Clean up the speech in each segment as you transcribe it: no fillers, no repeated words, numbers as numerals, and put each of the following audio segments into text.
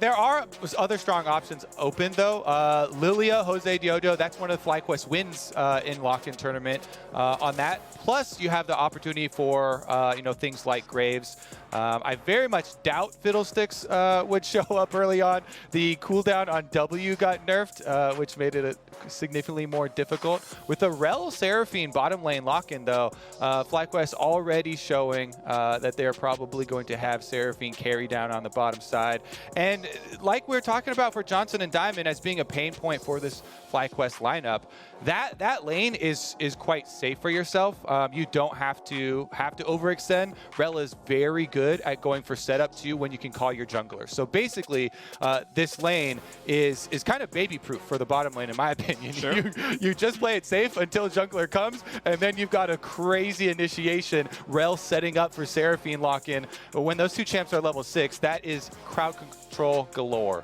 there are other strong options open, though. Lilia, JoseDeodo, that's one of the FlyQuest wins in locked-in tournament on that. Plus, you have the opportunity for things like Graves. I very much doubt Fiddlesticks would show up early on. The cooldown on W got nerfed, which made it significantly more difficult. With the Rell Seraphine bottom lane lock-in, though, FlyQuest already showing that they're probably going to have Seraphine carry down on the bottom side. And like we were talking about for Johnsun and Diamond as being a pain point for this FlyQuest lineup, that lane is quite safe for yourself. You don't have to overextend. Rell is very good at going for setup too when you can call your jungler. So basically, this lane is kind of baby-proof for the bottom lane, in my opinion. Sure. You just play it safe until jungler comes, and then you've got a crazy initiation. Rell setting up for Seraphine lock-in. But when those two champs are level 6, that is crowd control galore.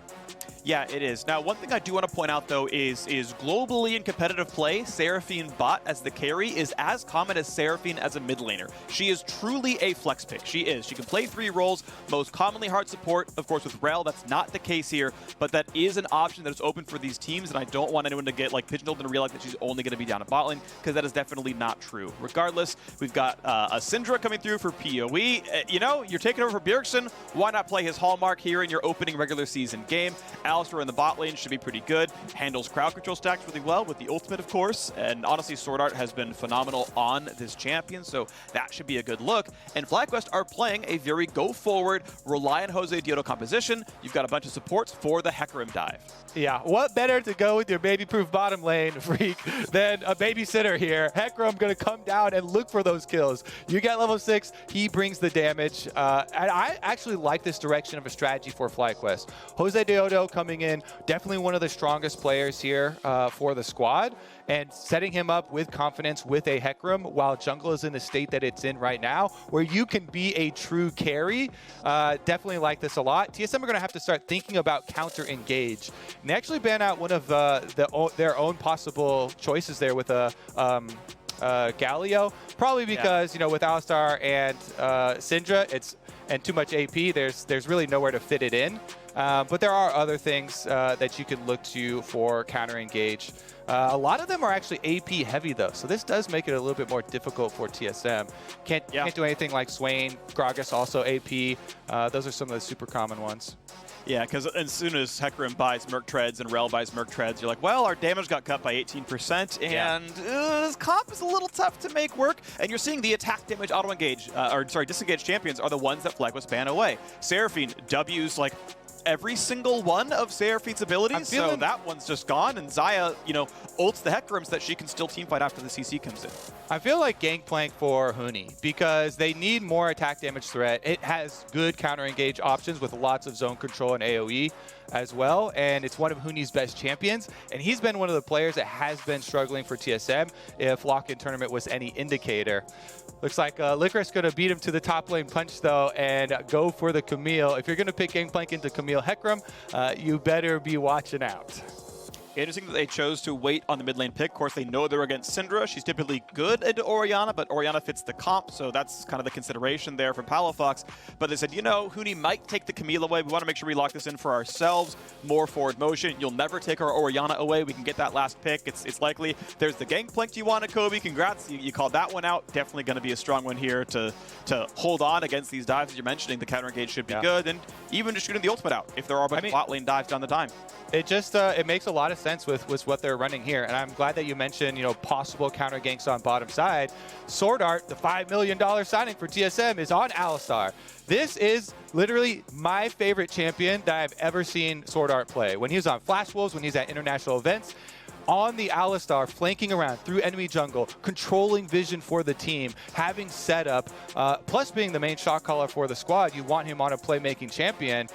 Yeah, it is. Now, one thing I do want to point out, though, is globally in competitive play, Seraphine bot as the carry is as common as Seraphine as a mid laner. She is truly a flex pick. She is. She can play 3 roles, most commonly hard support. Of course, with Rell, that's not the case here, but that is an option that is open for these teams, and I don't want anyone to get pigeonholed and realize that she's only going to be down at bot lane, because that is definitely not true. Regardless, we've got a Syndra coming through for PoE. You're taking over for Bjergsen. Why not play his hallmark here in your opening regular season game? Alistar in the bot lane should be pretty good. Handles crowd control stacks really well with the ultimate, of course. And honestly, SwordArt has been phenomenal on this champion, so that should be a good look. And FlyQuest are playing a very go-forward, rely on JoseDeodo composition. You've got a bunch of supports for the Hecarim dive. Yeah, what better to go with your baby-proof bottom lane, Phreak, than a babysitter here. Hecarim going to come down and look for those kills. You get level 6, he brings the damage. And I actually like this direction of a strategy for FlyQuest. JoseDeodo coming in, definitely one of the strongest players here for the squad, and setting him up with confidence with a Hecarim while jungle is in the state that it's in right now, where you can be a true carry. Definitely like this a lot. TSM are going to have to start thinking about counter-engage. And they actually ban out one of their own possible choices there with a Galio, probably because with Alistar and Syndra, and too much AP, there's really nowhere to fit it in. But there are other things that you can look to for counter-engage. A lot of them are actually AP heavy though, so this does make it a little bit more difficult for TSM. Can't do anything like Swain. Gragas also AP. Those are some of the super common ones. Yeah, because as soon as Hecarim buys Merc Treads and Rell buys Merc Treads, you're like, well, our damage got cut by 18%, and this comp is a little tough to make work. And you're seeing the attack damage auto-engage, disengage champions are the ones that FlyQuest ban away. Seraphine W's every single one of Seraphine's abilities, so that one's just gone, and Xayah, ults the Hecarim so that she can still teamfight after the CC comes in. I feel like Gangplank for Huni, because they need more attack damage threat. It has good counter-engage options with lots of zone control and AoE as well, and it's one of Huni's best champions, and he's been one of the players that has been struggling for TSM if lock-in tournament was any indicator. Looks like Licorice going to beat him to the top lane punch, though, and go for the Camille. If you're going to pick Gangplank into Camille Hecarim, you better be watching out. Interesting that they chose to wait on the mid lane pick. Of course, they know they're against Syndra. She's typically good into Orianna, but Orianna fits the comp, so that's kind of the consideration there from Palafox. But they said, Huni might take the Camille away. We want to make sure we lock this in for ourselves. More forward motion. You'll never take our Orianna away. We can get that last pick. It's likely. There's the Gangplank you wanted, Kobe. Congrats. You called that one out. Definitely going to be a strong one here to hold on against these dives. As you're mentioning, the counter engage should be good. And even just shooting the ultimate out if there are a bunch of bot lane dives down the time. It just it makes a lot of sense with what they're running here, and I'm glad that you mentioned possible counter ganks on bottom side. SwordArt, the $5 million signing for TSM, is on Alistar. This is literally my favorite champion that I've ever seen SwordArt play. When he was on Flash Wolves, when he's at international events, on the Alistar, flanking around through enemy jungle, controlling vision for the team, having setup, plus being the main shot caller for the squad, you want him on a playmaking champion.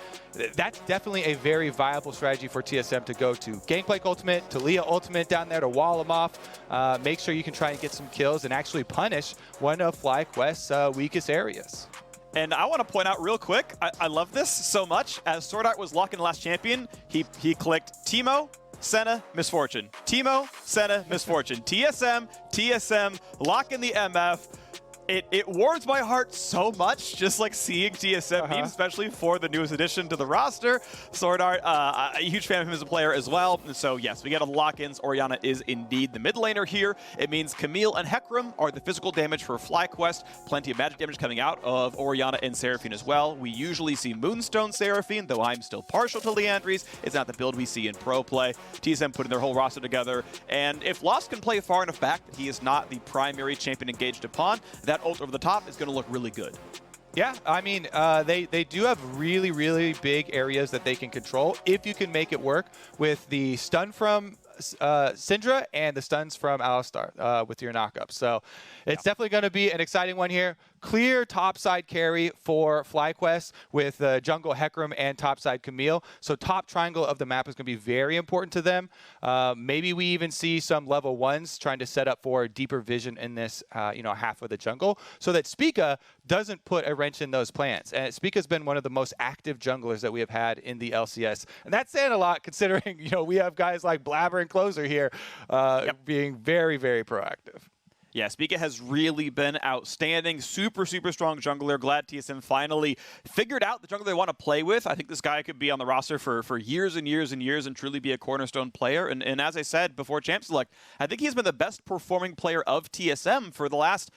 That's definitely a very viable strategy for TSM to go to. Gangplank ultimate, Taliyah ultimate down there to wall him off. Make sure you can try and get some kills and actually punish one of FlyQuest's weakest areas. And I want to point out real quick, I love this so much. As SwordArt was locking the last champion, he clicked Teemo, Senna, Misfortune. Teemo, Senna, Misfortune. TSM, lock in the MF. It warms my heart so much just like seeing TSM memes, especially for the newest addition to the roster. SwordArt, a huge fan of him as a player as well. And so yes, we get all the lock-ins. Orianna is indeed the mid laner here. It means Camille and Hecarim are the physical damage for FlyQuest. Plenty of magic damage coming out of Orianna and Seraphine as well. We usually see Moonstone Seraphine, though I'm still partial to Liandry's. It's not the build we see in pro play. TSM putting their whole roster together. And if Lost can play far enough back that he is not the primary champion engaged upon, that ult over the top is going to look really good. Yeah, I mean, they do have really, really big areas that they can control if you can make it work with the stun from Syndra and the stuns from Alistar with your knockup. So it's definitely going to be an exciting one here. Clear topside carry for FlyQuest with jungle Hecarim and topside Camille. So top triangle of the map is going to be very important to them. Maybe we even see some level 1s trying to set up for deeper vision in this half of the jungle so that Spica doesn't put a wrench in those plans. And Spica's been one of the most active junglers that we have had in the LCS. And that's saying a lot considering we have guys like Blabber and Closer here being very, very proactive. Yeah, Spica has really been outstanding. Super, super strong jungler. Glad TSM finally figured out the jungler they want to play with. I think this guy could be on the roster for years and years and years and truly be a cornerstone player. And as I said before Champ Select, I think he's been the best performing player of TSM for the last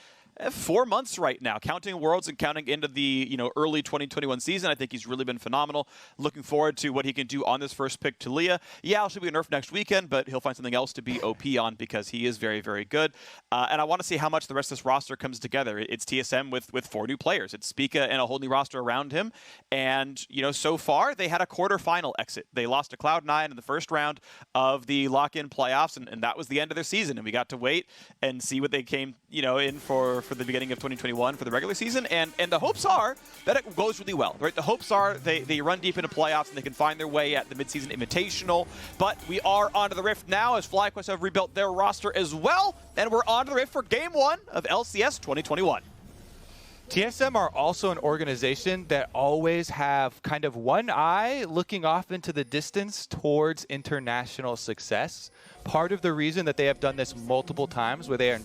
4 months right now, counting Worlds and counting into the early 2021 season. I think he's really been phenomenal. Looking forward to what he can do on this first pick, Taliyah. Yeah, it should be a nerf next weekend, but he'll find something else to be OP on because he is very, very good. And I want to see how much the rest of this roster comes together. It's TSM with 4 new players. It's Spica and a whole new roster around him. And so far they had a quarterfinal exit. They lost to Cloud9 in the first round of the lock-in playoffs, and that was the end of their season. And we got to wait and see what they came in for the beginning of 2021 for the regular season, and the hopes are that it goes really well, right? The hopes are they run deep into playoffs and they can find their way at the midseason invitational. But we are onto the Rift now as FlyQuest have rebuilt their roster as well, and we're onto the Rift for Game 1 of LCS 2021. TSM are also an organization that always have kind of one eye looking off into the distance towards international success. Part of the reason that they have done this multiple times where they are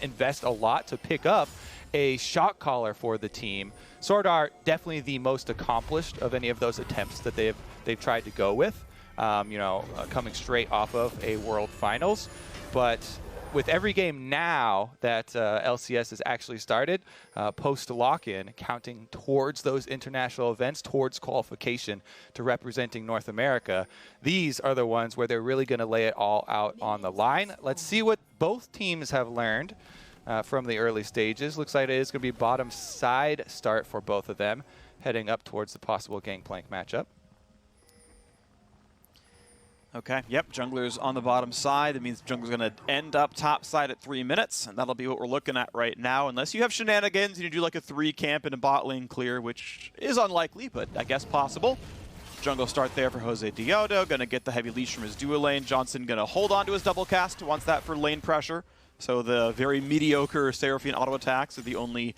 invest a lot to pick up a shot caller for the team. SwordArt definitely the most accomplished of any of those attempts that they've tried to go with, coming straight off of a World Finals. But with every game now that LCS has actually started, post lock-in, counting towards those international events, towards qualification to representing North America, these are the ones where they're really going to lay it all out on the line. Let's see what both teams have learned from the early stages. Looks like it is going to be bottom side start for both of them, heading up towards the possible Gangplank matchup. Okay, yep, jungler's on the bottom side. That means jungler's going to end up top side at 3 minutes, and that'll be what we're looking at right now, unless you have shenanigans and you do like a 3 camp and a bot lane clear, which is unlikely, but I guess possible. Jungle start there for JoseDeodo, going to get the heavy leash from his dual lane. Johnsun going to hold on to his double cast, wants that for lane pressure. So the very mediocre Seraphine auto attacks are the only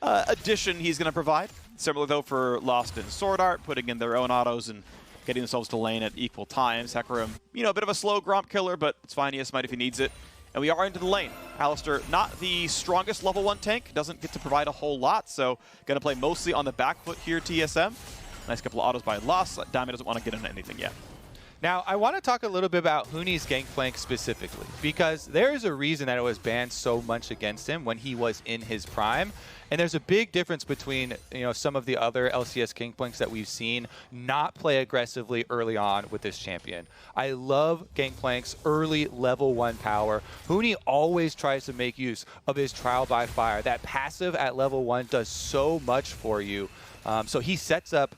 addition he's going to provide. Similar though for Lost and SwordArt, putting in their own autos and getting themselves to lane at equal times. Hecarim, a bit of a slow Gromp killer, but it's fine. He has smite if he needs it. And we are into the lane. Alistar, not the strongest level 1 tank, doesn't get to provide a whole lot, so going to play mostly on the back foot here, TSM. Nice couple of autos by Lost. Diamond doesn't want to get into anything yet. Now, I want to talk a little bit about Huni's Gangplank specifically, because there is a reason that it was banned so much against him when he was in his prime. And there's a big difference between some of the other LCS Gangplanks that we've seen not play aggressively early on with this champion. I love Gangplank's early level 1 power. Huni always tries to make use of his Trial by Fire. That passive at level 1 does so much for you. So he sets up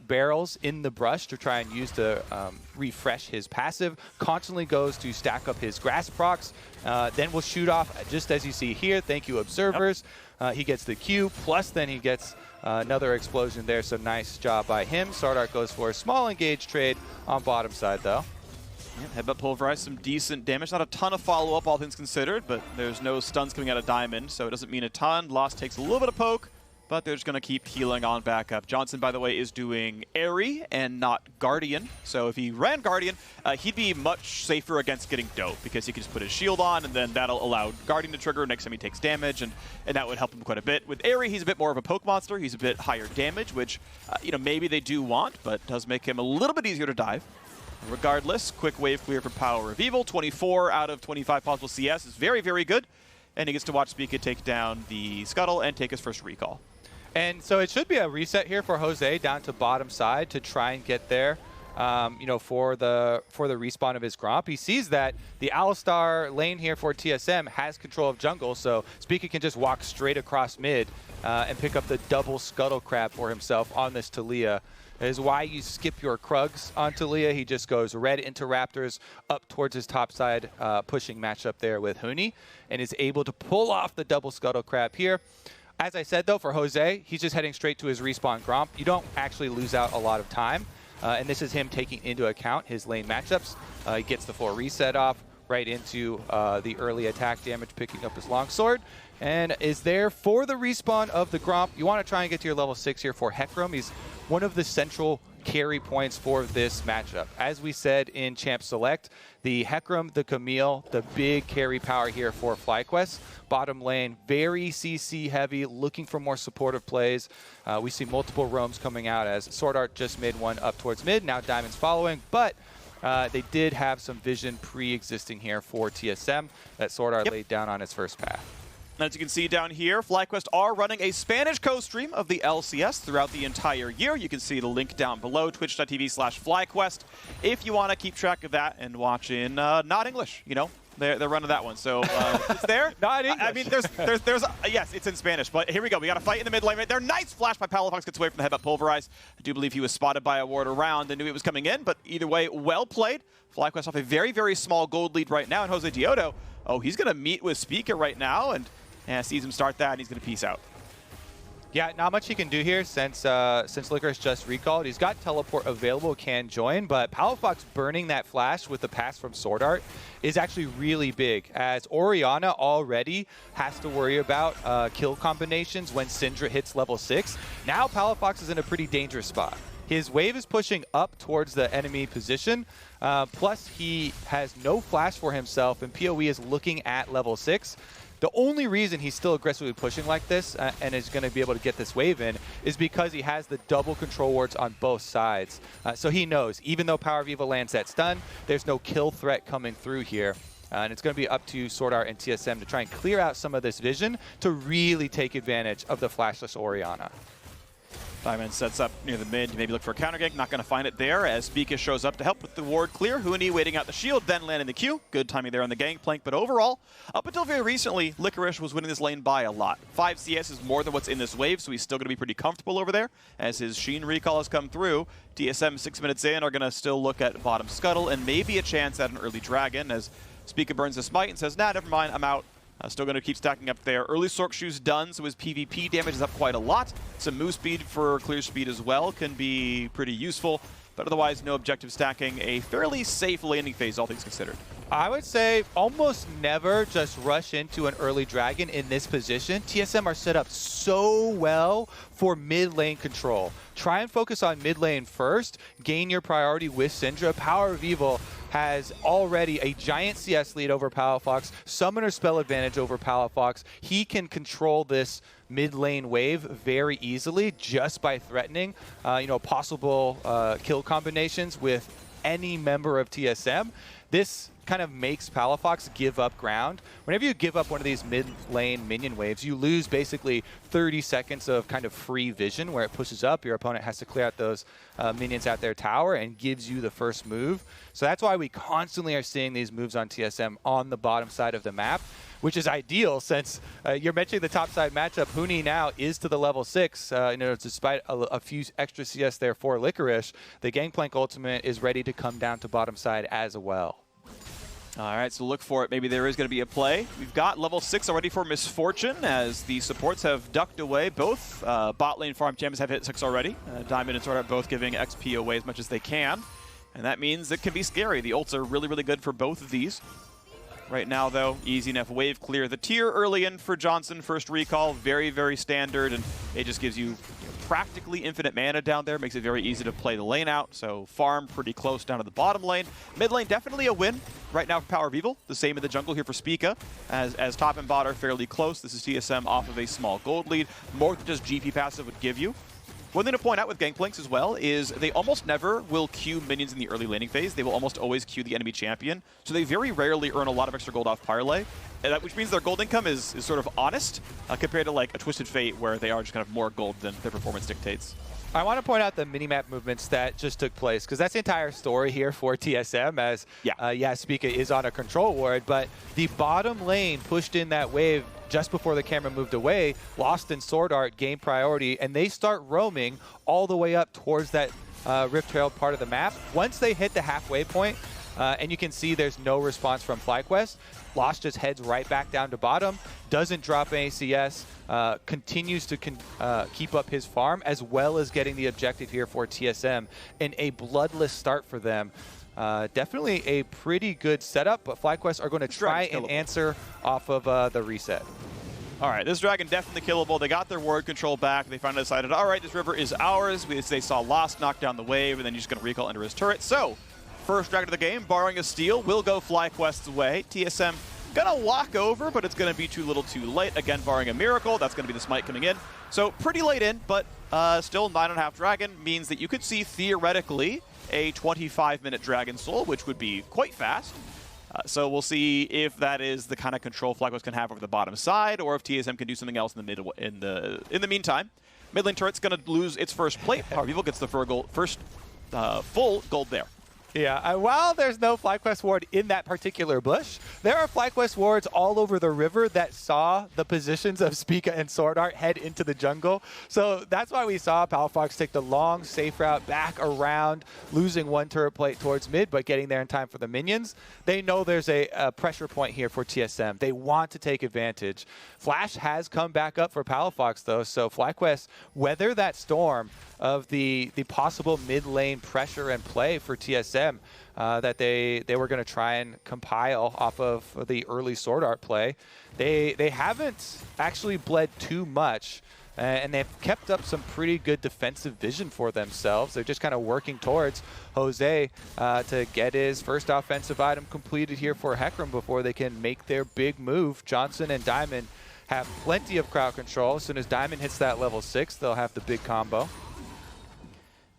barrels in the brush to try and use to refresh his passive, constantly goes to stack up his grass procs, then will shoot off just as you see here. Thank you, observers. He gets the Q, plus then he gets another explosion there, so nice job by him. SwordArt goes for a small engage trade on bottom side though. Yeah, headbutt pulverize, some decent damage. Not a ton of follow-up, all things considered, but there's no stuns coming out of Diamond, so it doesn't mean a ton. Lost takes a little bit of poke, but they're just going to keep healing on back up. Johnsun, by the way, is doing Airy and not Guardian. So if he ran Guardian, he'd be much safer against getting dope because he could just put his shield on and then that'll allow Guardian to trigger next time he takes damage, and that would help him quite a bit. With Airy, he's a bit more of a poke monster. He's a bit higher damage, which maybe they do want, but does make him a little bit easier to dive. Regardless, quick wave clear for PowerOfEvil. 24 out of 25 possible CS is very, very good. And he gets to watch Spica take down the Scuttle and take his first recall. And so it should be a reset here for Jose down to bottom side to try and get there, for the respawn of his Gromp. He sees that the Alistar lane here for TSM has control of jungle, so Spica can just walk straight across mid and pick up the double Scuttle Crab for himself on this Taliyah. That is why you skip your Krugs on Taliyah. He just goes red into Raptors up towards his top side, pushing matchup there with Huni, and is able to pull off the double Scuttle Crab here. As I said, though, for Jose, he's just heading straight to his respawn Gromp. You don't actually lose out a lot of time, and this is him taking into account his lane matchups. He gets the full reset off right into the early attack damage, picking up his longsword, and is there for the respawn of the Gromp. You want to try and get to your level 6 here for Hecarim. He's one of the central carry points for this matchup. As we said in Champ Select, the Hecarim, the Camille, the big carry power here for FlyQuest. Bottom lane, very CC heavy, looking for more supportive plays. We see multiple roams coming out as SwordArt just made one up towards mid, now Diamond's following, but they did have some vision pre-existing here for TSM that SwordArt laid down on its first path. As you can see down here, FlyQuest are running a Spanish co-stream of the LCS throughout the entire year. You can see the link down below, twitch.tv/FlyQuest, if you want to keep track of that and watch in not English, They're running that one, so it's there. Not English. I mean, there's yes, it's in Spanish, but here we go. We got a fight in the mid lane right there. Nice flash by Palafox, gets away from the headbutt Pulverize. I do believe he was spotted by a ward around and knew it was coming in, but either way, well played. FlyQuest off a very, very small gold lead right now, and JoseDeodo, he's going to meet with Spica right now, and sees him start that, and he's going to peace out. Yeah, not much he can do here since Licorice just recalled. He's got teleport available, can join, but Palafox burning that flash with the pass from SwordArt is actually really big, as Orianna already has to worry about kill combinations when Syndra hits level 6. Now Palafox is in a pretty dangerous spot. His wave is pushing up towards the enemy position, plus he has no flash for himself, and PoE is looking at level 6. The only reason he's still aggressively pushing like this and is going to be able to get this wave in is because he has the double control wards on both sides. So he knows, even though PowerOfEvil lands that stun, there's no kill threat coming through here. And it's going to be up to SwordArt and TSM to try and clear out some of this vision to really take advantage of the flashless Orianna. Diamond sets up near the mid to maybe look for a counter gank. Not going to find it there as Spica shows up to help with the ward clear. Huni waiting out the shield, then landing the Q. Good timing there on the Gangplank. But overall, up until very recently, Licorice was winning this lane by a lot. 5 CS is more than what's in this wave, so he's still going to be pretty comfortable over there. As his Sheen recall has come through, TSM 6 minutes in are going to still look at bottom Scuttle and maybe a chance at an early Dragon as Spica burns the smite and says, nah, never mind, I'm out. Still going to keep stacking up there. Early Sork Shoe's done, so his PvP damage is up quite a lot. Some move speed for clear speed as well can be pretty useful, but otherwise no objective stacking. A fairly safe laning phase, all things considered. I would say almost never just rush into an early Dragon in this position. TSM are set up so well for mid lane control. Try and focus on mid lane first, gain your priority with Syndra. PowerOfEvil has already a giant CS lead over Palafox, summoner spell advantage over Palafox. He can control this mid lane wave very easily just by threatening possible kill combinations with any member of TSM. This kind of makes Palafox give up ground. Whenever you give up one of these mid-lane minion waves, you lose basically 30 seconds of kind of free vision where it pushes up. Your opponent has to clear out those minions at their tower and gives you the first move. So that's why we constantly are seeing these moves on TSM on the bottom side of the map, which is ideal since you're mentioning the top side matchup. Huni now is to the level 6. Despite a few extra CS there for Licorice, the Gangplank ultimate is ready to come down to bottom side as well. All right, so look for it. Maybe there is going to be a play. We've got level 6 already for Misfortune as the supports have ducked away. Both bot lane farm champions have hit 6 already. Diamond and SwordArt both giving XP away as much as they can. And that means it can be scary. The ults are really, really good for both of these. Right now, though, easy enough wave clear. The tier early in for Johnsun, first recall, very, very standard, and it just gives you practically infinite mana down there, makes it very easy to play the lane out, so farm pretty close down to the bottom lane. Mid lane, definitely a win right now for PowerOfEvil. The same in the jungle here for Spica, as top and bot are fairly close. This is TSM off of a small gold lead, more than just GP passive would give you. One thing to point out with Gangplanks as well is they almost never will queue minions in the early laning phase. They will almost always queue the enemy champion. So they very rarely earn a lot of extra gold off parlay, which means their gold income is sort of honest compared to like a Twisted Fate where they are just kind of more gold than their performance dictates. I want to point out the minimap movements that just took place, because that's the entire story here for TSM, as Spica is on a control ward, but the bottom lane pushed in that wave just before the camera moved away. Lost and SwordArt gain priority, and they start roaming all the way up towards that Rift Herald part of the map. Once they hit the halfway point, and you can see there's no response from FlyQuest, Lost just heads right back down to bottom, doesn't drop an ACS, continues to keep up his farm, as well as getting the objective here for TSM in a bloodless start for them. Definitely a pretty good setup, but FlyQuest are going to try and answer off of the reset. All right, this Dragon definitely killable. They got their ward control back. They finally decided, all right, this river is ours. They saw Lost knock down the wave, and then you're just going to recall under his turret. So, first Dragon of the game, borrowing a steal, will go FlyQuest's way. TSM gonna walk over, but it's gonna be too little too late. Again, barring a miracle, that's gonna be the smite coming in. So pretty late in, but still 9.5 Dragon means that you could see theoretically a 25-minute Dragon Soul, which would be quite fast. So we'll see if that is the kind of control FlyQuest can have over the bottom side, or if TSM can do something else in the meantime. Mid lane turret's gonna lose its first plate. PowerOfEvil gets the first full gold there. Yeah, while there's no FlyQuest ward in that particular bush, there are FlyQuest wards all over the river that saw the positions of Spica and SwordArt head into the jungle. So that's why we saw Palafox take the long, safe route back around, losing one turret plate towards mid, but getting there in time for the minions. They know there's a pressure point here for TSM. They want to take advantage. Flash has come back up for Palafox, though, so FlyQuest weather that storm of the possible mid lane pressure and play for TSM that they were going to try and compile off of the early SwordArt play. They haven't actually bled too much, and they've kept up some pretty good defensive vision for themselves. They're just kind of working towards Jose to get his first offensive item completed here for Hecarim before they can make their big move. Johnsun and Diamond have plenty of crowd control. As soon as Diamond hits that level 6, they'll have the big combo.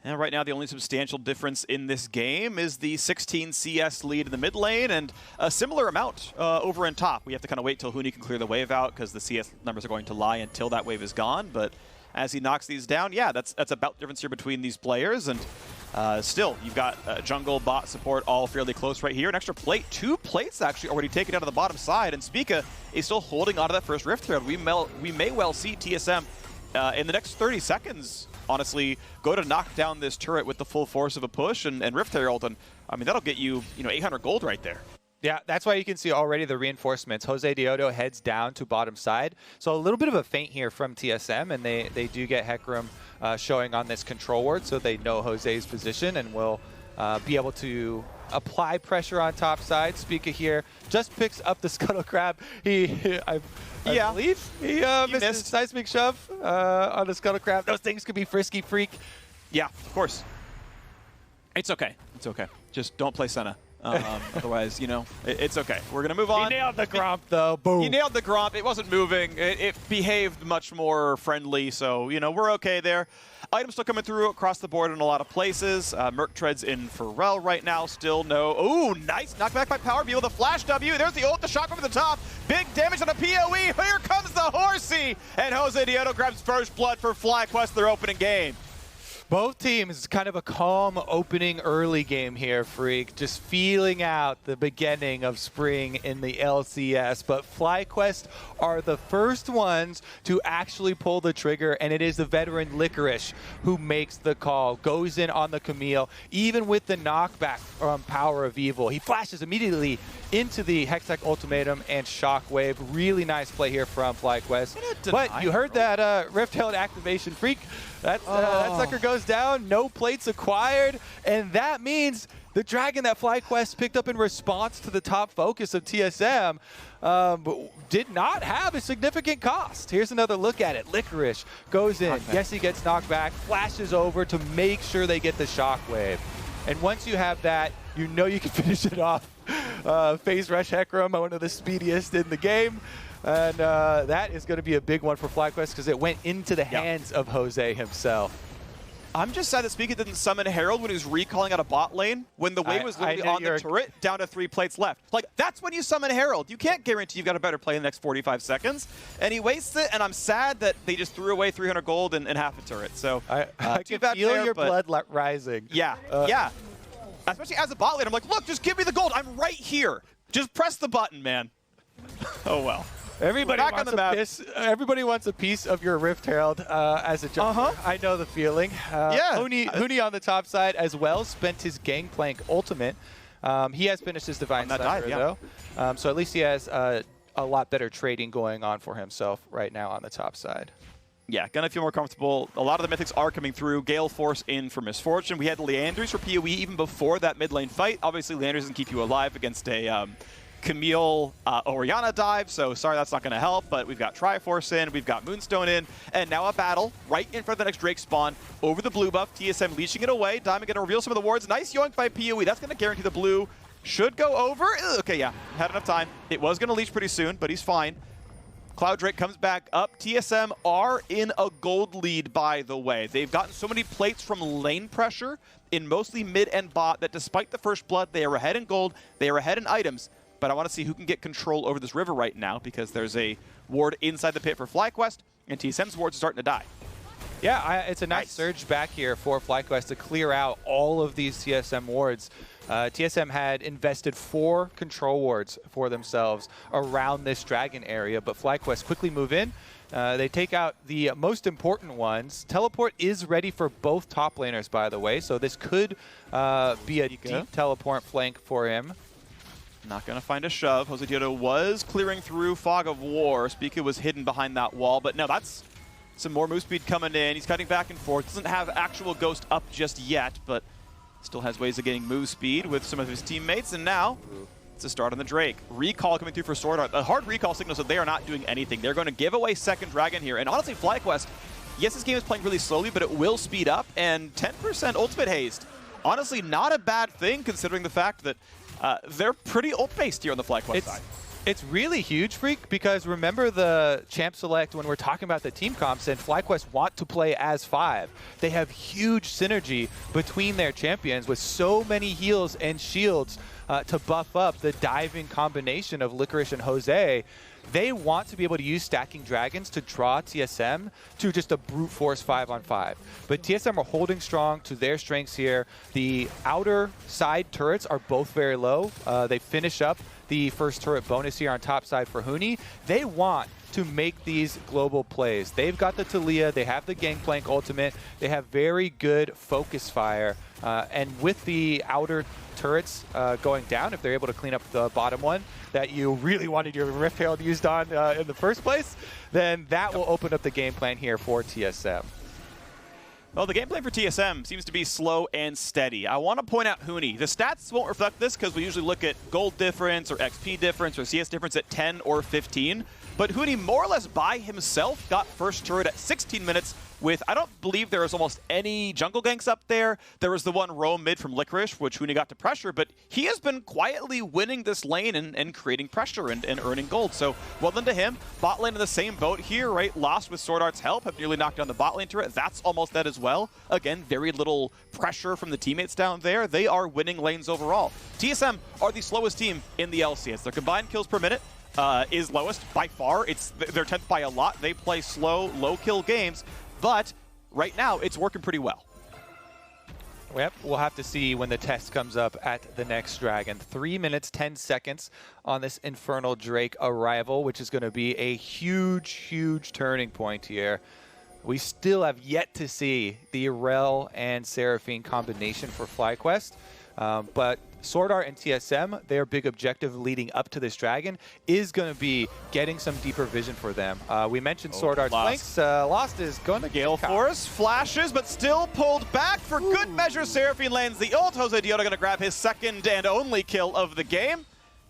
And right now, the only substantial difference in this game is the 16 CS lead in the mid lane, and a similar amount over in top. We have to kind of wait till Huni can clear the wave out, because the CS numbers are going to lie until that wave is gone. But as he knocks these down, yeah, that's about the difference here between these players. And still, you've got jungle, bot support all fairly close right here. An extra plate, 2 plates actually already taken out of the bottom side, and Spica is still holding onto that first Rift Herald. We may well see TSM in the next 30 seconds, honestly, go to knock down this turret with the full force of a push and Rift Herald, and I mean, that'll get you, 800 gold right there. Yeah, that's why you can see already the reinforcements. JoseDeodo heads down to bottom side. So a little bit of a feint here from TSM, and they do get Hecarim showing on this control ward, so they know Jose's position and will be able to apply pressure on top side. Spica here just picks up the Scuttle Crab. I believe he missed a seismic shove on the Scuttle Crab. Those things could be frisky, Phreak. Yeah, of course. It's okay. It's okay. Just don't play Senna. Otherwise, it's okay. We're going to move on. He nailed the Gromp, though. Boom. He nailed the Gromp. It wasn't moving. It behaved much more friendly, so, we're okay there. Items still coming through across the board in a lot of places. Merc treads in for Rell right now. Still no. Ooh, nice knockback by PowerOfEvil. The flash W. There's the ult, the shock over the top. Big damage on a PoE. Here comes the horsey. And JoseDeodo grabs first blood for FlyQuest, their opening game. Both teams, kind of a calm opening early game here, Phreak. Just feeling out the beginning of spring in the LCS. But FlyQuest are the first ones to actually pull the trigger, and it is the veteran Licorice who makes the call. Goes in on the Camille, even with the knockback from PowerOfEvil. He flashes immediately into the Hextech Ultimatum and Shockwave. Really nice play here from FlyQuest. But you heard that Rift Herald activation, Phreak. That sucker goes down, no plates acquired, and that means the dragon that FlyQuest picked up in response to the top focus of TSM did not have a significant cost. Here's another look at it. Licorice goes in. Yes, he gets knocked back, flashes over to make sure they get the shockwave. And once you have that, you know you can finish it off. Phase Rush Hecarim, one of the speediest in the game. And that is going to be a big one for FlyQuest because it went into the hands of Jose himself. I'm just sad that Spica didn't summon Herald when he was recalling out a bot lane when the wave was literally on the turret down to 3 plates left. Like, that's when you summon Herald. You can't guarantee you've got a better play in the next 45 seconds. And he wastes it, and I'm sad that they just threw away 300 gold and half a turret. So, I can feel your blood rising. Yeah, yeah. Especially as a bot lane, I'm like, look, just give me the gold. I'm right here. Just press the button, man. Oh, well. Everybody wants a piece of your Rift Herald as a jumper. I know the feeling. Huni on the top side as well spent his Gangplank ultimate. He has finished his Divine Thunder, though. So at least he has a lot better trading going on for himself right now on the top side. Yeah, gonna feel more comfortable. A lot of the mythics are coming through. Gale Force in for Misfortune. We had Leandry's for PoE even before that mid lane fight. Obviously, Leandry's doesn't keep you alive against a Camille Orianna dive, so sorry that's not going to help, but we've got Triforce in, we've got Moonstone in, and now a battle right in front of the next Drake spawn over the blue buff. TSM leashing it away. Diamond going to reveal some of the wards. Nice yoink by PoE. That's going to guarantee the blue should go over. Okay, yeah, had enough time. It was going to leash pretty soon, but he's fine. Cloud Drake comes back up. TSM are in a gold lead, by the way. They've gotten so many plates from lane pressure in mostly mid and bot that despite the first blood, they are ahead in gold, they are ahead in items. But I want to see who can get control over this river right now because there's a ward inside the pit for FlyQuest, and TSM's wards are starting to die. Yeah, it's a nice surge back here for FlyQuest to clear out all of these TSM wards. TSM had invested 4 control wards for themselves around this dragon area, but FlyQuest quickly move in. They take out the most important ones. Teleport is ready for both top laners, by the way, so this could be a deep teleport flank for him. Not going to find a shove. JoseDeodo was clearing through Fog of War. Spica was hidden behind that wall, but no, that's some more move speed coming in. He's cutting back and forth. Doesn't have actual Ghost up just yet, but still has ways of getting move speed with some of his teammates. And now it's a start on the Drake. Recall coming through for SwordArt. A hard recall signal, so they are not doing anything. They're going to give away second dragon here. And honestly, FlyQuest, yes, this game is playing really slowly, but it will speed up. And 10% ultimate haste. Honestly, not a bad thing considering the fact that they're pretty ult-based here on the FlyQuest side. It's really huge, Phreak, because remember the champ select when we're talking about the team comps and FlyQuest want to play as 5. They have huge synergy between their champions with so many heals and shields to buff up the diving combination of Licorice and Jose. They want to be able to use stacking dragons to draw TSM to just a brute force 5-on-5. But TSM are holding strong to their strengths here. The outer side turrets are both very low. They finish up the first turret bonus here on top side for Huni. They want to make these global plays. They've got the Taliyah, they have the Gangplank ultimate, they have very good focus fire. And with the outer turrets going down, if they're able to clean up the bottom one that you really wanted your Rift Herald used on in the first place, then that will open up the game plan here for TSM. Well, the gameplay for TSM seems to be slow and steady. I want to point out Huni. The stats won't reflect this because we usually look at gold difference or XP difference or CS difference at 10 or 15. But Huni, more or less by himself, got first turret at 16 minutes with, I don't believe there was almost any jungle ganks up there. There was the one roam mid from Licorice, which Huni got to pressure, but he has been quietly winning this lane and creating pressure and earning gold. So well done to him. Bot lane in the same boat here, right? Lost with SwordArt's help, have nearly knocked down the bot lane turret. That's almost dead as well. Again, very little pressure from the teammates down there. They are winning lanes overall. TSM are the slowest team in the LCS. Their combined kills per minute is lowest by far. They're 10th by a lot. They play slow, low-kill games, but right now it's working pretty well. Yep, we'll have to see when the test comes up at the next Dragon. 3 minutes, 10 seconds on this Infernal Drake arrival, which is going to be a huge, huge turning point here. We still have yet to see the Rell and Seraphine combination for FlyQuest. But SwordArt and TSM, their big objective leading up to this dragon is going to be getting some deeper vision for them. We mentioned SwordArt's flanks. Lost is going to Gale Force flashes, but still pulled back for good measure. Seraphine lands the ult. JoseDeodo going to grab his second and only kill of the game.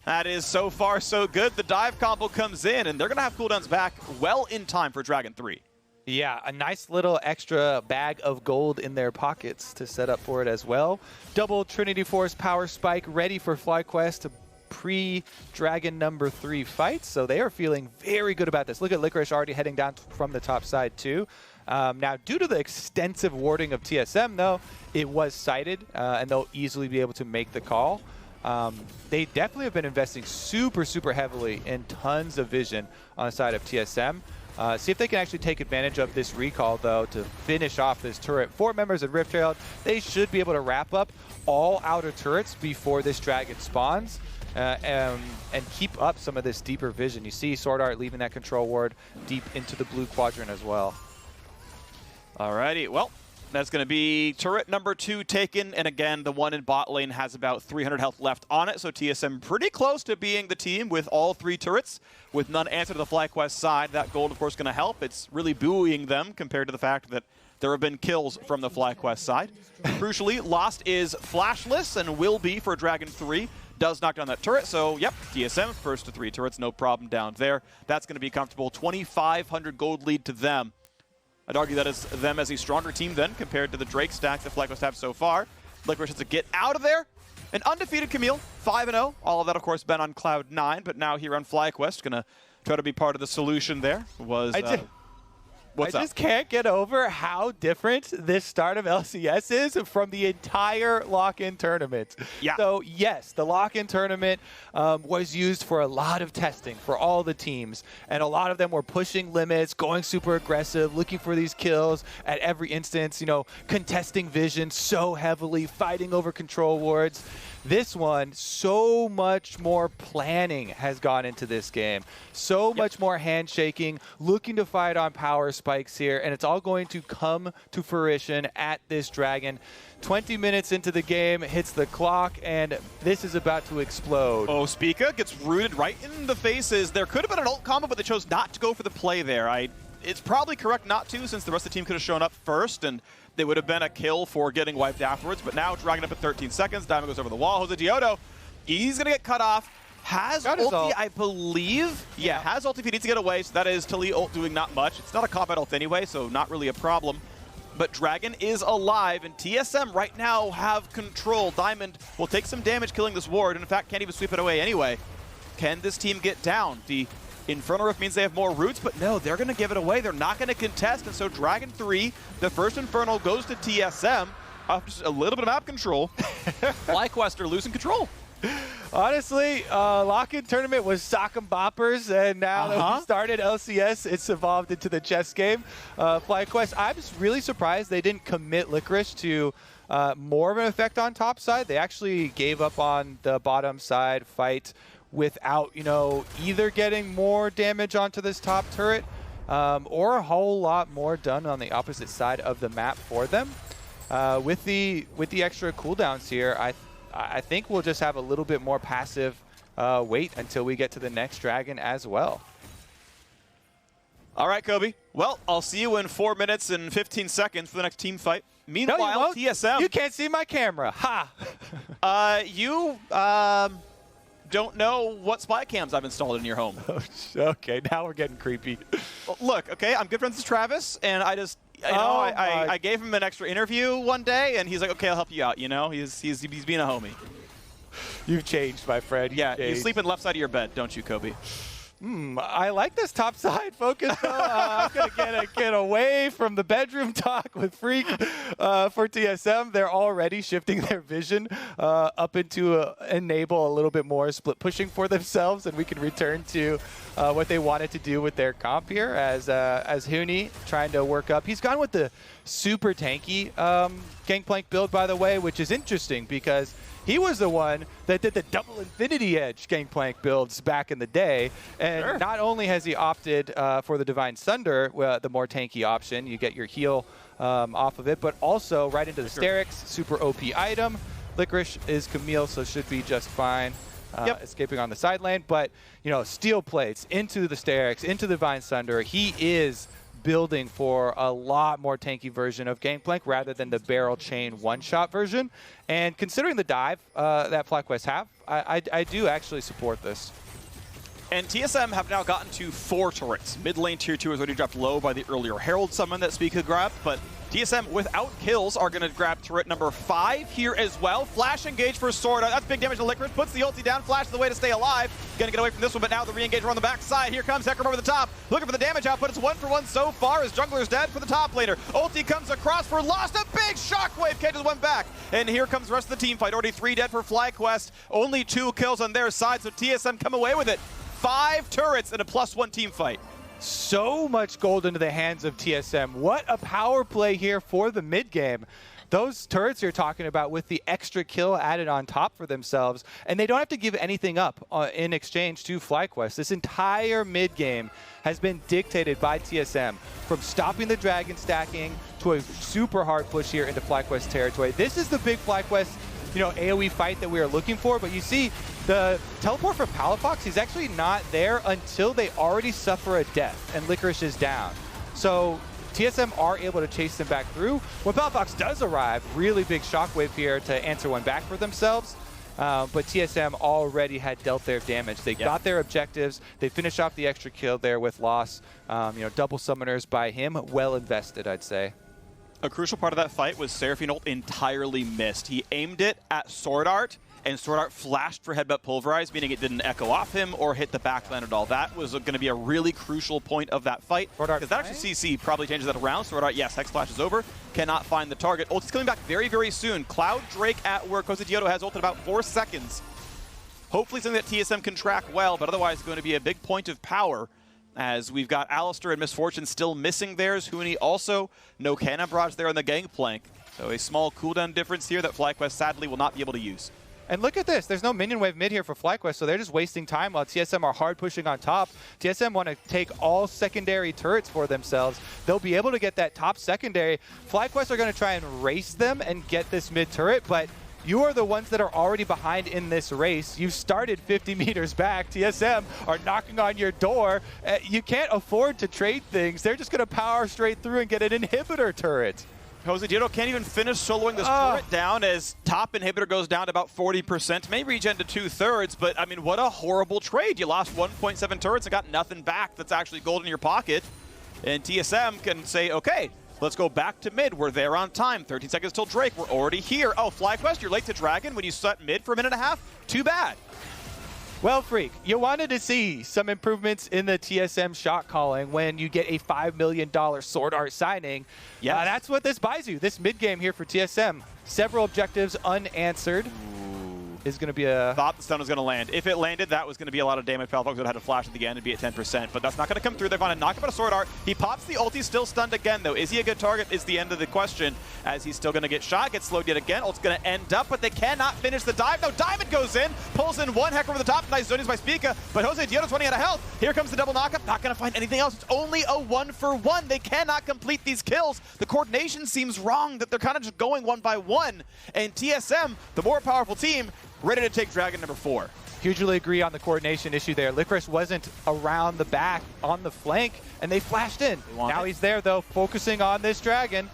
That is so far so good. The dive combo comes in, and they're going to have cooldowns back well in time for Dragon 3. Yeah, a nice little extra bag of gold in their pockets to set up for it as well. Double Trinity Force Power Spike ready for FlyQuest pre-Dragon number 3 fight. So they are feeling very good about this. Look at Licorice already heading down from the top side too. Now, due to the extensive warding of TSM, though, it was sighted, and they'll easily be able to make the call. They definitely have been investing super heavily in tons of vision on the side of TSM. See if they can actually take advantage of this recall, though, to finish off this turret. 4 members of Rift Herald, they should be able to wrap up all outer turrets before this dragon spawns and keep up some of this deeper vision. You see SwordArt leaving that control ward deep into the blue quadrant as well. Alrighty, well, that's going to be turret number 2 taken, and again, the one in bot lane has about 300 health left on it, so TSM pretty close to being the team with all 3 turrets, with none answered to the FlyQuest side. That gold, of course, going to help. It's really buoying them compared to the fact that there have been kills from the FlyQuest side. Crucially, Lost is flashless and will be for Dragon 3. Does knock down that turret, so yep, TSM first to 3 turrets, no problem down there. That's going to be comfortable. 2,500 gold lead to them. I'd argue that is them as a stronger team then compared to the Drake stack that FlyQuest have so far. Licorice has to get out of there. An undefeated Camille, 5-0. All of that, of course, been on Cloud 9, but now here on FlyQuest, going to try to be part of the solution there. I just can't get over how different this start of LCS is from the entire lock-in tournament. Yeah. So, yes, the lock-in tournament was used for a lot of testing for all the teams, and a lot of them were pushing limits, going super aggressive, looking for these kills at every instance, you know, contesting vision so heavily, fighting over control wards. This one, so much more planning has gone into this game. So much more handshaking, looking to fight on power spikes here, and it's all going to come to fruition at this dragon. 20 minutes into the game, hits the clock, and this is about to explode. Oh, Spica gets rooted right in the faces. There could have been an ult combo, but they chose not to go for the play there. It's probably correct not to, since the rest of the team could have shown up first, and they would have been a kill for getting wiped afterwards. But now, Dragon up at 13 seconds. Diamond goes over the wall. JoseDeodo, he's going to get cut off. Has ulti, I believe. Yeah, has ulti if he needs to get away. So that is Taliyah ult doing not much. It's not a combat ult anyway, so not really a problem. But Dragon is alive, and TSM right now have control. Diamond will take some damage killing this ward, and in fact, can't even sweep it away anyway. Can this team get down? The Infernal Rift means they have more roots, but no, they're going to give it away. They're not going to contest, and so Dragon 3, the first Infernal, goes to TSM. Just a little bit of map control. FlyQuest are losing control. Honestly, lock-in tournament was sock 'em boppers, and now that we started LCS, it's evolved into the chess game. FlyQuest, I'm just really surprised they didn't commit Licorice to more of an effect on top side. They actually gave up on the bottom side fight without, you know, either getting more damage onto this top turret or a whole lot more done on the opposite side of the map for them. With the extra cooldowns here, I think we'll just have a little bit more passive wait until we get to the next dragon as well. All right, Kobe. Well, I'll see you in 4 minutes and 15 seconds for the next team fight. Meanwhile, TSM. You can't see my camera. Ha! You don't know what spy cams I've installed in your home. Okay, now we're getting creepy. Well, look, okay, I'm good friends with Travis, and I just, I gave him an extra interview one day, and he's like, okay, I'll help you out, you know? He's being a homie. You've changed, my friend. You sleep in the left side of your bed, don't you, Kobe? I like this top side focus, though. I'm going to get away from the bedroom talk with Phreak for TSM. They're already shifting their vision up into enable a little bit more split pushing for themselves, and we can return to what they wanted to do with their comp here as Huni trying to work up. He's gone with the super tanky Gangplank build, by the way, which is interesting because he was the one that did the double Infinity Edge Gangplank builds back in the day. And not only has he opted for the Divine Sunder, the more tanky option, you get your heal off of it, but also right into the Sterix, super OP item. Licorice is Camille, so should be just fine. Escaping on the side lane, but you know, steel plates into the Sterix, into the Vine Sunder. He is building for a lot more tanky version of Gangplank rather than the barrel chain one-shot version. And considering the dive that FlyQuest have, I do actually support this. And TSM have now gotten to 4 turrets. Mid lane tier 2 is already dropped low by the earlier Herald summon that Spica grabbed, but TSM without kills are going to grab turret number 5 here as well. Flash engage for SwordArt. That's big damage to Licorice. Puts the ulti down. Flash is the way to stay alive. Going to get away from this one, but now the re-engage on the backside. Here comes Hecarim over the top. Looking for the damage output. It's 1-for-1 so far as Jungler's dead for the top laner. Ulti comes across for Lost. A big shockwave catches one back. And here comes the rest of the team fight. Already 3 dead for FlyQuest. Only 2 kills on their side, so TSM come away with it. 5 turrets in a +1 team fight. So much gold into the hands of TSM. What a power play here for the mid game. Those turrets you're talking about with the extra kill added on top for themselves, and they don't have to give anything up in exchange to FlyQuest. This entire mid game has been dictated by TSM, from stopping the dragon stacking to a super hard push here into FlyQuest territory. This is the big FlyQuest, you know, AoE fight that we are looking for, but you see the teleport from Palafox, he's actually not there until they already suffer a death and Licorice is down. So TSM are able to chase them back through. When Palafox does arrive, really big shockwave here to answer one back for themselves. But TSM already had dealt their damage. They got their objectives. They finished off the extra kill there with loss. You know, double summoners by him, well invested, I'd say. A crucial part of that fight was Seraphine ult entirely missed. He aimed it at SwordArt, and SwordArt flashed for Headbutt Pulverize, meaning it didn't echo off him or hit the backline at all. That was going to be a really crucial point of that fight. Because that actually CC probably changes that around. SwordArt, yes, Hex Flash is over. Cannot find the target. Ult is coming back very, very soon. Cloud Drake at work. JoseDeodo has ult in about 4 seconds. Hopefully something that TSM can track well, but otherwise it's going to be a big point of power, as we've got Alistar and Misfortune still missing theirs. Huni also, no Cannon Barrage there on the Gangplank. So a small cooldown difference here that FlyQuest sadly will not be able to use. And look at this. There's no minion wave mid here for FlyQuest, so they're just wasting time while TSM are hard pushing on top. TSM want to take all secondary turrets for themselves. They'll be able to get that top secondary. FlyQuest are going to try and race them and get this mid turret, but you are the ones that are already behind in this race. You started 50 meters back. TSM are knocking on your door. You can't afford to trade things. They're just going to power straight through and get an inhibitor turret. JoseDeodo can't even finish soloing this turret down as top inhibitor goes down to about 40%. May regen to 2/3, but I mean, what a horrible trade. You lost 1.7 turrets and got nothing back that's actually gold in your pocket. And TSM can say, okay, let's go back to mid. We're there on time. 13 seconds till Drake. We're already here. Oh, FlyQuest, you're late to Dragon when you set mid for a minute and a half? Too bad. Well, Phreak, you wanted to see some improvements in the TSM shot calling when you get a $5 million SwordArt signing. Yeah, that's what this buys you. This mid game here for TSM. Several objectives unanswered. Is going to be a... Thought the stun was going to land. If it landed, that was going to be a lot of damage. Palafox would have had to flash at the end and be at 10%, but that's not going to come through. They're going to knock him out of SwordArt. He pops the ulti, still stunned again, though. Is he a good target is the end of the question, as he's still going to get shot, gets slowed yet again. Ult's going to end up, but they cannot finish the dive. No, Diamond goes in, pulls in one Hecarim over the top. Nice zonies by Spica, but JoseDeodo's running out of health. Here comes the double knockup. Not going to find anything else. It's only a 1-for-1. They cannot complete these kills. The coordination seems wrong, that they're kind of just going one by one, and TSM, the more powerful team, ready to take Dragon number 4. Hugely agree on the coordination issue there. Licorice wasn't around the back on the flank, and they flashed in. Now he's there, though, focusing on this Dragon.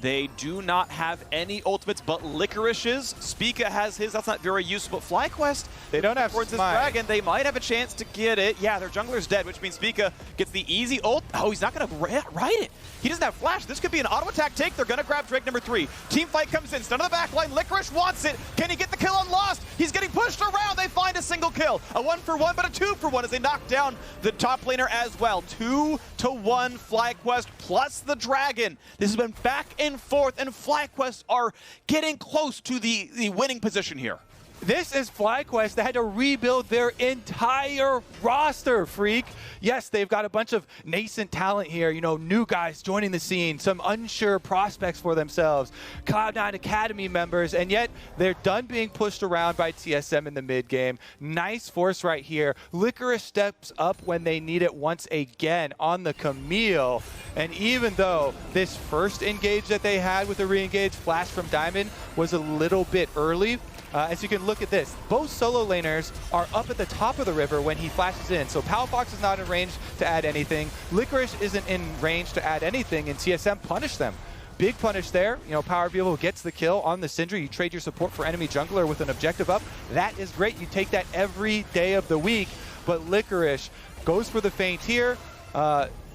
They do not have any ultimates but Licorice's. Spica has his. That's not very useful. FlyQuest, they don't have towards this Dragon. They might have a chance to get it. Yeah, their jungler's dead, which means Spica gets the easy ult. Oh, he's not going to ride it. He doesn't have flash. This could be an auto attack take. They're going to grab Drake number 3. Team fight comes in. Stun on the backline. Licorice wants it. Can he get the kill on Lost? He's getting pushed around. They find a single kill. A 1-for-1, but a 2-for-1 as they knock down the top laner as well. 2-1 FlyQuest plus the Dragon. This has been back and forth, and FlyQuest are getting close to the winning position here. This is FlyQuest that had to rebuild their entire roster, Phreak. Yes, they've got a bunch of nascent talent here, you know, new guys joining the scene, some unsure prospects for themselves, Cloud9 Academy members, and yet they're done being pushed around by TSM in the mid game. Nice force right here. Licorice steps up when they need it once again on the Camille. And even though this first engage that they had with the re-engage flash from Diamond was a little bit early, as you can look at this, both solo laners are up at the top of the river when he flashes in. So Palafox is not in range to add anything. Licorice isn't in range to add anything, and TSM punished them. Big punish there. You know, PowerOfEvil gets the kill on the Syndra. You trade your support for enemy jungler with an objective up. That is great. You take that every day of the week. But Licorice goes for the feint here.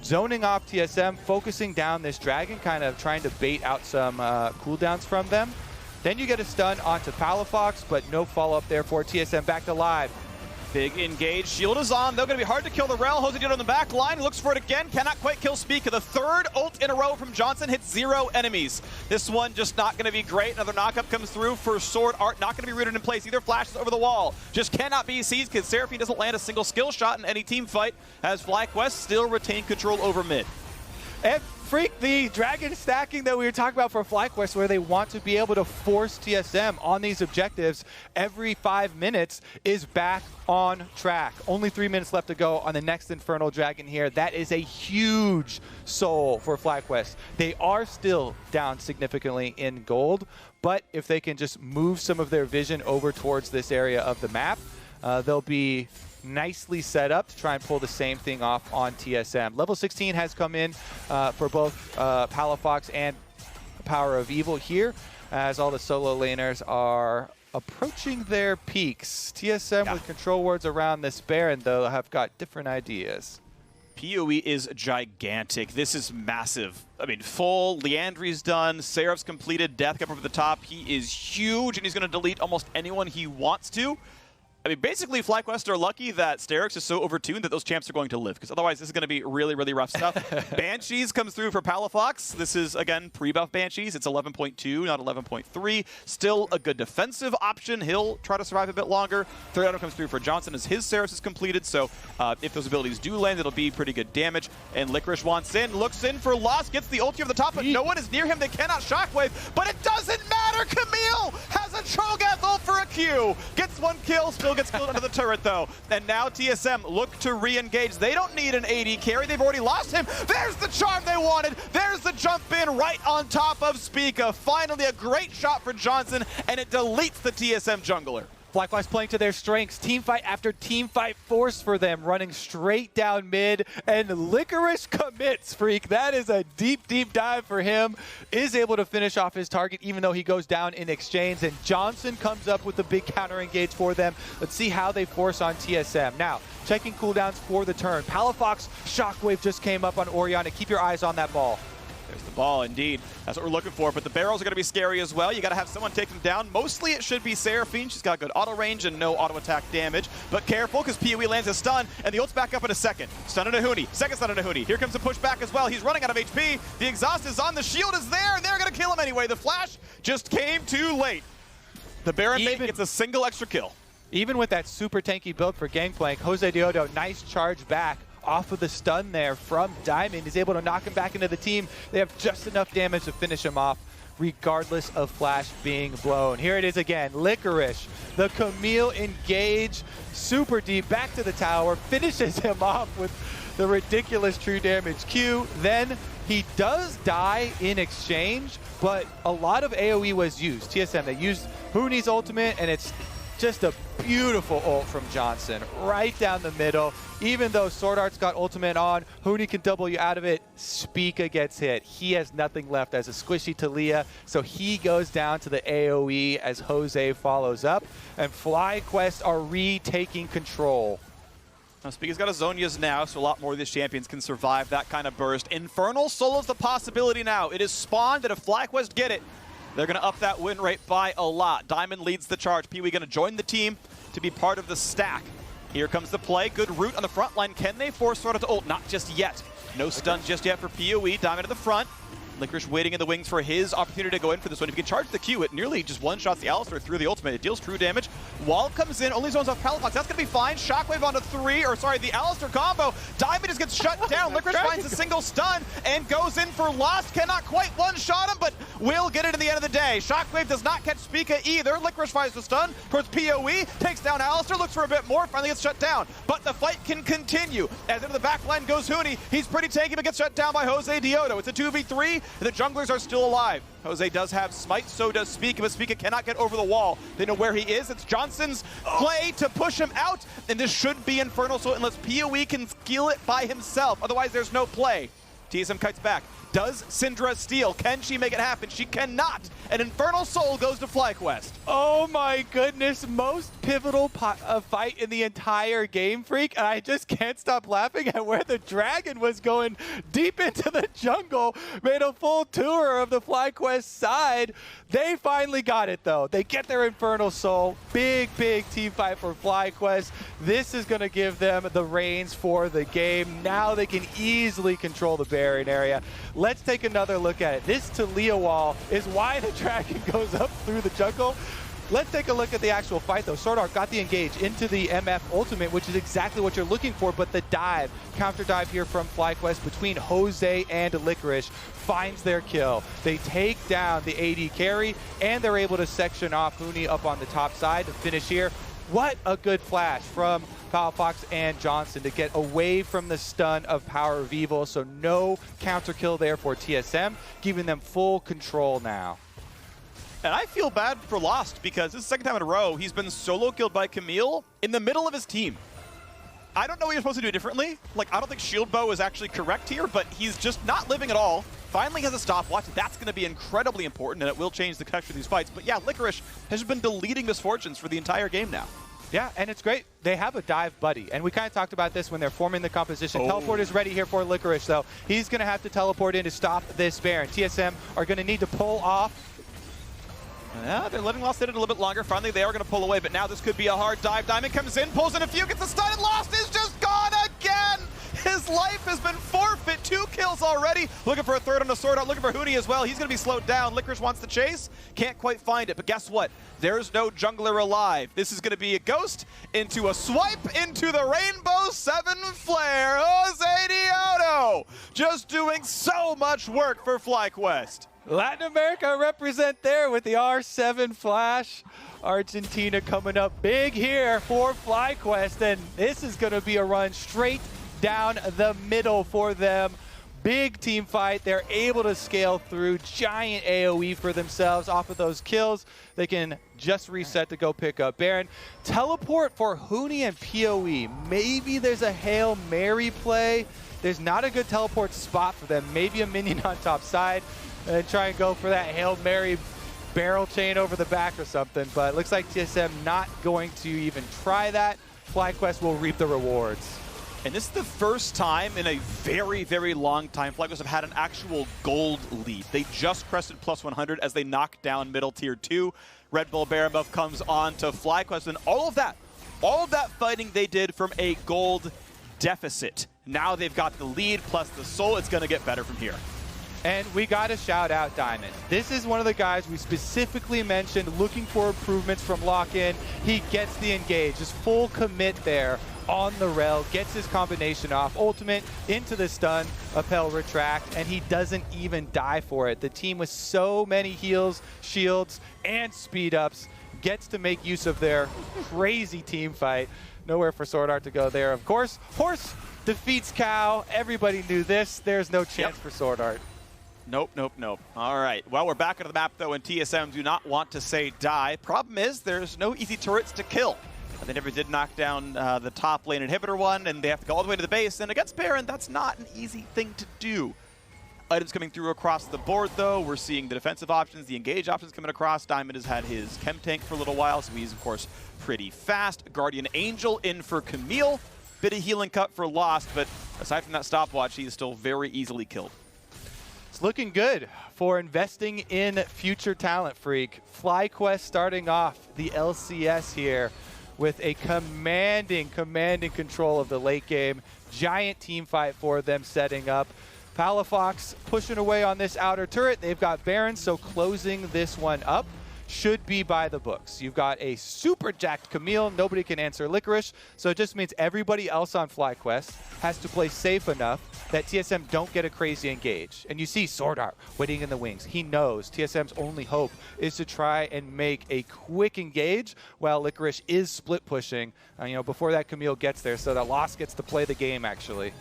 Zoning off TSM, focusing down this dragon, kind of trying to bait out some cooldowns from them. Then you get a stun onto Palafox, but no follow-up there for TSM back to live. Big engage. Shield is on. They're going to be hard to kill the Rell. JoseDeodo on the back line. Looks for it again. Cannot quite kill Spica. The third ult in a row from Johnsun hits 0 enemies. This one just not going to be great. Another knockup comes through for SwordArt. Not going to be rooted in place. Either flashes over the wall. Just cannot be seized because Seraphine doesn't land a single skill shot in any team fight as FlyQuest still retain control over mid. And Phreak, the dragon stacking that we were talking about for FlyQuest, where they want to be able to force TSM on these objectives every 5 minutes, is back on track. Only 3 minutes left to go on the next Infernal Dragon here. That is a huge soul for FlyQuest. They are still down significantly in gold, but if they can just move some of their vision over towards this area of the map, they'll be nicely set up to try and pull the same thing off on TSM. Level 16 has come in for both Palafox and PowerOfEvil here, as all the solo laners are approaching their peaks. TSM with control wards around this Baron, though, have got different ideas. PoE is gigantic. This is massive. I mean, full, Leandri's done, Seraph's completed, Death up over the top. He is huge, and he's going to delete almost anyone he wants to. I mean, basically, FlyQuest are lucky that Sterix is so overtuned that those champs are going to live, because otherwise this is going to be really, really rough stuff. Banshees comes through for Palafox. This is, again, pre-buff Banshees. It's 11.2, not 11.3. Still a good defensive option. He'll try to survive a bit longer. Third item comes through for Johnsun as his Seraphs is completed, so if those abilities do land, it'll be pretty good damage. And Licorice wants in, looks in for Lost, gets the ulti over the top, but no one is near him. They cannot shockwave, but it doesn't matter! Camille has a Trollgath ult for a Q. Gets one kill, still gets killed under the turret though. And now TSM look to re-engage. They don't need an AD carry. They've already lost him. There's the charm they wanted. There's the jump in right on top of Spica. Finally a great shot for Johnsun, and it deletes the TSM jungler. FlyQuest playing to their strengths. Team fight after team fight force for them, running straight down mid, and Licorice commits, Phreak. That is a deep, deep dive for him. Is able to finish off his target even though he goes down in exchange, and Johnsun comes up with the big counter engage for them. Let's see how they force on TSM. Now, checking cooldowns for the turn. Palafox shockwave just came up on Orianna. Keep your eyes on that ball. There's the ball, indeed. That's what we're looking for, but the barrels are going to be scary as well. You got to have someone take them down. Mostly it should be Seraphine. She's got good auto range and no auto attack damage, but careful because PoE lands a stun, and the ult's back up in a second. Stun into Huni. Second stun into Huni. Here comes the pushback as well. He's running out of HP. The exhaust is on. The shield is there, and they're going to kill him anyway. The flash just came too late. The Baron mate gets a single extra kill. Even with that super tanky build for Gangplank, JoseDeodo, nice charge back off of the stun there from Diamond. He's able to knock him back into the team. They have just enough damage to finish him off, regardless of flash being blown. Here it is again. Licorice, the Camille engage, super deep, back to the tower, finishes him off with the ridiculous true damage Q. Then he does die in exchange, but a lot of AoE was used. TSM, they used Huni's ultimate, and it's just a beautiful ult from Johnsun, right down the middle. Even though SwordArt's got ultimate on, Huni can double you out of it. Spica gets hit. He has nothing left as a squishy Taliyah, so he goes down to the AoE as Jose follows up, and FlyQuest are retaking control. Now, Spica's got his Zonias now, so a lot more of these champions can survive that kind of burst. Infernal solos the possibility now. It is spawned, and if FlyQuest get it, they're going to up that win rate by a lot. Diamond leads the charge. PoE going to join the team to be part of the stack. Here comes the play. Good root on the front line. Can they force SwordArt to ult? Not just yet. No stun just yet for PoE. Diamond to the front. Licorice waiting in the wings for his opportunity to go in for this one. If he can charge the Q, it nearly just one-shots the Alistar through the ultimate. It deals true damage. Wall comes in, only zones off Palafox. That's going to be fine. Shockwave onto the Alistar combo. Diamond just gets shut down. Licorice finds a single stun and goes in for Lost. Cannot quite one-shot him, but will get it at the end of the day. Shockwave does not catch Spica either. Licorice finds the stun towards PoE, takes down Alistar, looks for a bit more, finally gets shut down. But the fight can continue. As into the back line goes Huni. He's pretty tanky, but gets shut down by JoseDeodo. It's a 2v3. The junglers are still alive. Jose does have smite, so does Spica, but Spica cannot get over the wall. They know where he is. It's Johnsun's play to push him out, and this should be Infernal, so unless PoE can steal it by himself, otherwise there's no play. TSM kites back. Does Syndra steal? Can she make it happen? She cannot. An Infernal Soul goes to FlyQuest. Oh my goodness, most pivotal fight in the entire game, Phreak, and I just can't stop laughing at where the dragon was going deep into the jungle, made a full tour of the FlyQuest side. They finally got it though. They get their Infernal Soul. Big team fight for FlyQuest. This is going to give them the reins for the game. Now they can easily control the Baron area. Let's take another look at it. This Taliyah wall is why the dragon goes up through the jungle. Let's take a look at the actual fight, though. SwordArt got the engage into the MF ultimate, which is exactly what you're looking for, but the dive, counter dive here from FlyQuest between Jose and Licorice finds their kill. They take down the AD carry, and they're able to section off Huni up on the top side to finish here. What a good flash from Palafox and Johnsun to get away from the stun of PowerOfEvil, so no counter kill there for TSM, giving them full control now. And I feel bad for Lost because this is the second time in a row he's been solo killed by Camille in the middle of his team. I don't know what you're supposed to do differently. Like, I don't think Shield Bow is actually correct here, but he's just not living at all. Finally has a stopwatch. That's going to be incredibly important, and it will change the texture of these fights. But yeah, Licorice has been deleting misfortunes for the entire game now. Yeah, and it's great. They have a dive buddy, and we kind of talked about this when they're forming the composition. Teleport is ready here for Licorice, though. He's going to have to teleport in to stop this Baron. TSM are going to need to pull off. Yeah, they're letting Lost hit it a little bit longer. Finally, they are going to pull away, but now this could be a hard dive. Diamond comes in, pulls in a few, gets a stun, and Lost is just gone again! His life has been forfeit. 2 kills already. Looking for a third on the SwordArt, looking for Huni as well. He's going to be slowed down. Licorice wants to chase. Can't quite find it, but guess what? There's no jungler alive. This is going to be a ghost into a swipe into the Rainbow 7 flare. JoseDeodo just doing so much work for FlyQuest. Latin America represent there with the R7 flash. Argentina coming up big here for FlyQuest, and this is going to be a run straight down the middle for them. Big team fight. They're able to scale through. Giant AoE for themselves off of those kills. They can just reset to go pick up Baron. Teleport for Huni and PoE. Maybe there's a Hail Mary play. There's not a good teleport spot for them. Maybe a minion on top side. And try and go for that Hail Mary barrel chain over the back or something. But it looks like TSM not going to even try that. FlyQuest will reap the rewards. And this is the first time in a very long time FlyQuest have had an actual gold lead. They just crested plus 100 as they knock down middle tier 2. Red Bull Baron buff comes on to FlyQuest, and all of that fighting they did from a gold deficit. Now they've got the lead plus the soul. It's going to get better from here. And we got to shout out Diamond. This is one of the guys we specifically mentioned looking for improvements from lock-in. He gets the engage, just full commit there on the Rell, gets his combination off, ultimate into the stun, Appel retract, and he doesn't even die for it. The team with so many heals, shields, and speed ups gets to make use of their crazy team fight. Nowhere for SwordArt to go there, of course. Horse defeats Cow. Everybody knew this. There's no chance for SwordArt. Nope. All right. Well, we're back onto the map, though, and TSM do not want to say die. Problem is, there's no easy turrets to kill. They never did knock down the top lane inhibitor one, and they have to go all the way to the base. And against Baron, that's not an easy thing to do. Items coming through across the board, though. We're seeing the defensive options, the engage options coming across. Diamond has had his chem tank for a little while, so he's, of course, pretty fast. Guardian Angel in for Camille. Bit of healing cut for Lost, but aside from that stopwatch, he is still very easily killed. Looking good for investing in future talent, Phreak. FlyQuest starting off the LCS here with a commanding control of the late game. Giant team fight for them setting up. Palafox pushing away on this outer turret. They've got Baron, so closing this one up should be by the books. You've got a super jacked Camille. Nobody can answer Licorice, so it just means everybody else on FlyQuest has to play safe enough that TSM don't get a crazy engage. And you see SwordArt waiting in the wings. He knows TSM's only hope is to try and make a quick engage while Licorice is split pushing, before that Camille gets there, so that Lost gets to play the game, actually.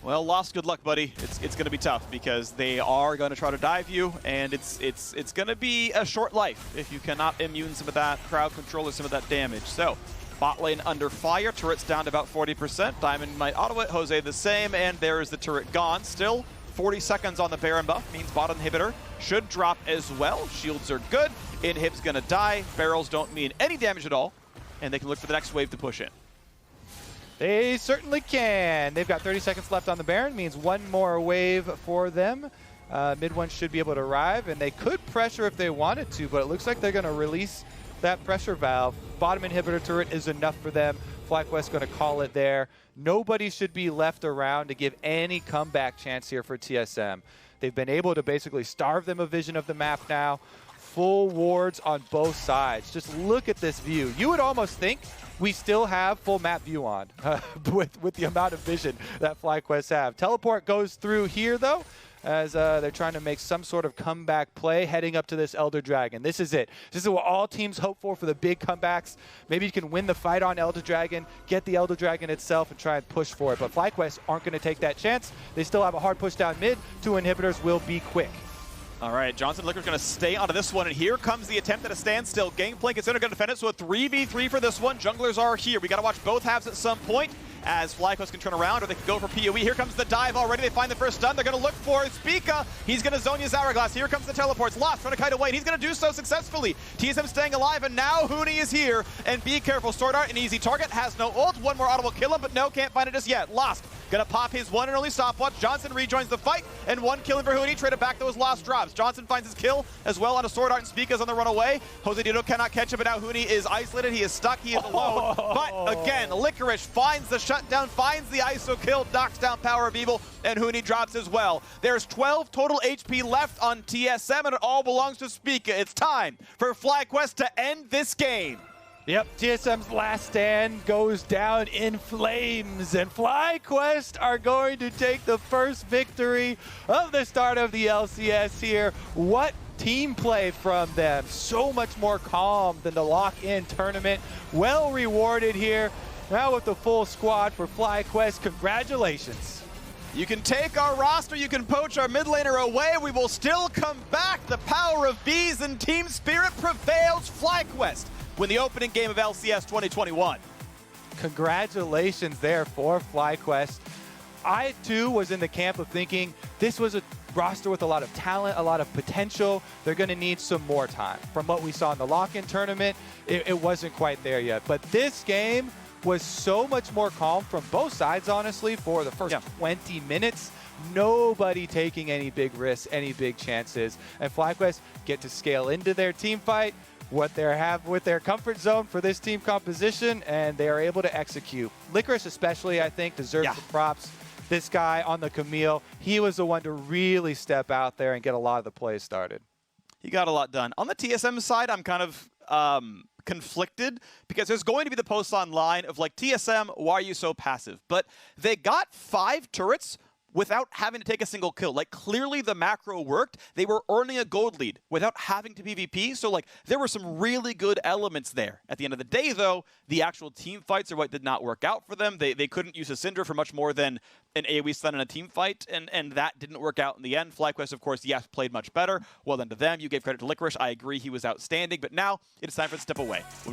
Well, Lost, good luck, buddy. It's going to be tough because they are going to try to dive you, and it's going to be a short life if you cannot immune some of that crowd control or some of that damage. So, bot lane under fire, turret's down to about 40%. Diamond might auto it, Jose the same, and there is the turret gone. Still 40 seconds on the Baron buff, means bot inhibitor should drop as well. Shields are good, inhib's going to die, barrels don't mean any damage at all, and they can look for the next wave to push in. They certainly can. They've got 30 seconds left on the Baron, means one more wave for them. Mid one should be able to arrive, and they could pressure if they wanted to, but it looks like they're going to release that pressure valve. Bottom inhibitor turret is enough for them. FlyQuest going to call it there. Nobody should be left around to give any comeback chance here for TSM. They've been able to basically starve them a vision of the map now. Full wards on both sides. Just look at this view. You would almost think we still have full map view on with the amount of vision that FlyQuest have. Teleport goes through here, though, as they're trying to make some sort of comeback play heading up to this Elder Dragon. This is it. This is what all teams hope for the big comebacks. Maybe you can win the fight on Elder Dragon, get the Elder Dragon itself, and try and push for it. But FlyQuest aren't going to take that chance. They still have a hard push down mid. 2 inhibitors will be quick. All right, Johnsun Licorice going to stay onto this one, and here comes the attempt at a standstill. Gangplank is going to defend it, so a 3v3 for this one. Junglers are here. We got to watch both halves at some point, as FlyQuest can turn around, or they can go for PoE. Here comes the dive already. They find the first stun. They're going to look for Spica. He's going to zone his Hourglass. Here comes the teleports. Lost trying to kite away, and he's going to do so successfully. TSM staying alive, and now Huni is here. And be careful, SwordArt, an easy target, has no ult. One more auto will kill him, but no, can't find it just yet. Lost going to pop his one and only stopwatch. Johnsun rejoins the fight, and one kill in for Huni. Traded back those Lost drops. Johnsun finds his kill as well on a SwordArt, and Spica's on the run away. JoseDeodo cannot catch him, but now Huni is isolated. He is stuck. He is alone. But again, Licorice finds the shutdown, finds the ISO kill, knocks down PowerOfEvil, and Huni drops as well. There's 12 total HP left on TSM, and it all belongs to Spica. It's time for FlyQuest to end this game. Yep, TSM's last stand goes down in flames, and FlyQuest are going to take the first victory of the start of the LCS here. What team play from them. So much more calm than the lock-in tournament. Well rewarded here. Now with the full squad for FlyQuest, congratulations. You can take our roster, you can poach our mid laner away, we will still come back. The power of bees and team spirit prevails. FlyQuest win the opening game of LCS 2021. Congratulations there for FlyQuest. I, too, was in the camp of thinking this was a roster with a lot of talent, a lot of potential. They're going to need some more time. From what we saw in the lock-in tournament, it wasn't quite there yet. But this game was so much more calm from both sides, honestly, for the first 20 minutes. Nobody taking any big risks, any big chances. And FlyQuest get to scale into their team fight, what they have with their comfort zone for this team composition, and they are able to execute. Licorice especially, I think, deserves the props. This guy on the Camille, he was the one to really step out there and get a lot of the plays started. He got a lot done. On the TSM side, I'm kind of conflicted because there's going to be the posts online of like, TSM, why are you so passive? But they got 5 turrets without having to take a single kill. Like, clearly the macro worked. They were earning a gold lead without having to PvP. So, like, there were some really good elements there. At the end of the day, though, the actual team fights are what did not work out for them. They couldn't use a Syndra for much more than an AoE stun in a team fight, and that didn't work out in the end. FlyQuest, of course, yes, played much better. Well done to them. You gave credit to Licorice. I agree he was outstanding. But now, it is time for the step away.